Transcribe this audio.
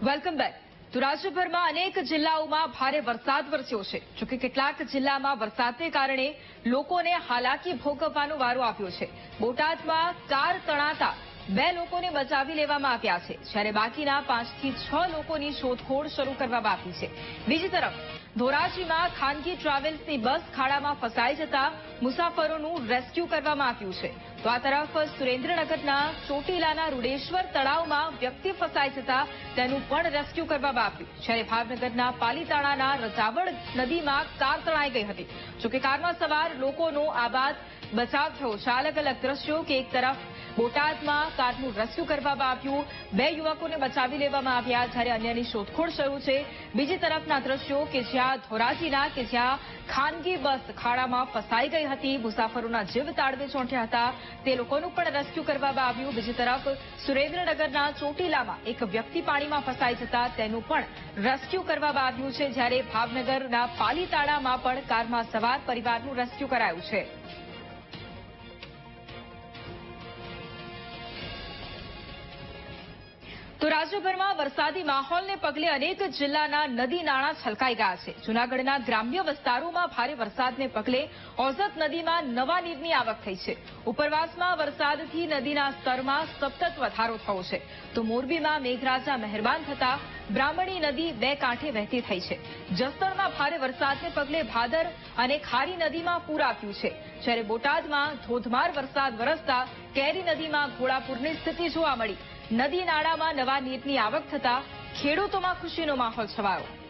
Welcome back. તો રાજ્યભરમાં અનેક જિલ્લાઓમાં ભારે વરસાદ વરસ્યો છે। જોકે કેટલાક જિલ્લામાં વરસાદને કારણે લોકોને હાલાકી ભોગવવાનો વારો આવ્યો છે। બોટાદમાં કાર તણાતા 2 લોકોને બચાવી લેવામાં આવ્યા છે, જ્યારે બાકીના 5 થી 6 લોકોની શોધખોળ શરૂ કરવામાં આવી છે। બીજી તરફ ધોરાજીમાં ખાનગી ટ્રાવેલ્સની બસ ખાડામાં ફસાઈ જતા મુસાફરોનું રેસ્ક્યુ કરવામાં આવ્યું છે। તો આ તરફ સુરેન્દ્રનગરના ચોટીલાના રૂડેશ્વર તળાવમાં વ્યક્તિ ફસાઈ જતા તેનું પણ રેસ્ક્યુ કરવામાં આવ્યું, જ્યારે ભાવનગરના પાલીતાણાના રજાવડ નદીમાં કાર તણાઈ ગઈ હતી। જોકે કારમાં સવાર લોકોનો આબાદ બચાવ થયો છે। અલગ અલગ દ્રશ્યો કે એક તરફ બોટાદમાં કારનું રેસ્ક્યુ કરવામાં આવ્યું, 2 યુવકોને બચાવી લેવામાં આવ્યા, જ્યારે અન્યની શોધખોળ શરૂ છે। બીજી તરફના દ્રશ્યો કે જ્યાં ધોરાજીના કે જ્યાં ખાનગી બસ ખાડામાં ફસાઈ ગઈ હતી, મુસાફરોના જીવ તાળવે ચોંટ્યા હતા, તે લોકોનું પણ રેસ્ક્યુ કરવામાં આવ્યું। બીજી તરફ સુરેન્દ્રનગરના ચોટીલામાં એક વ્યક્તિ પાણીમાં ફસાઈ જતા તેનું પણ રેસ્ક્યુ કરવામાં આવ્યું છે, જ્યારે ભાવનગરના પાલીતાણામાં પણ કારમાં સવાર પરિવારનું રેસ્ક્યુ કરાયું છે। તો રાજ્યભરમાં વરસાદી માહોલને પગલે અનેક જિલ્લાના નદી નાળા છલકાઈ ગયા છે। જૂનાગઢના ગ્રામ્ય વિસ્તારોમાં ભારે વરસાદને પગલે ઓઝત નદીમાં નવા નીરની આવક થઈ છે। ઉપરવાસમાં વરસાદથી નદીના સ્તરમાં સતત વધારો થયો છે। તો મોરબીમાં મેઘરાજા મહેરબાન થતા બ્રાહ્મણી નદી 2 કાંઠે વહેતી થઈ છે। જસદણમાં ભારે વરસાદને પગલે ભાદર અને ખારી નદીમાં પૂર આવ્યું છે, જ્યારે બોટાદમાં ધોધમાર વરસાદ વરસતા કેરી નદીમાં ઘોડાપૂરની સ્થિતિ જોવા મળી। નદી નાળામાં નવા નીરની આવક થતા ખેડૂતોમાં ખુશીનો માહોલ છવાયો।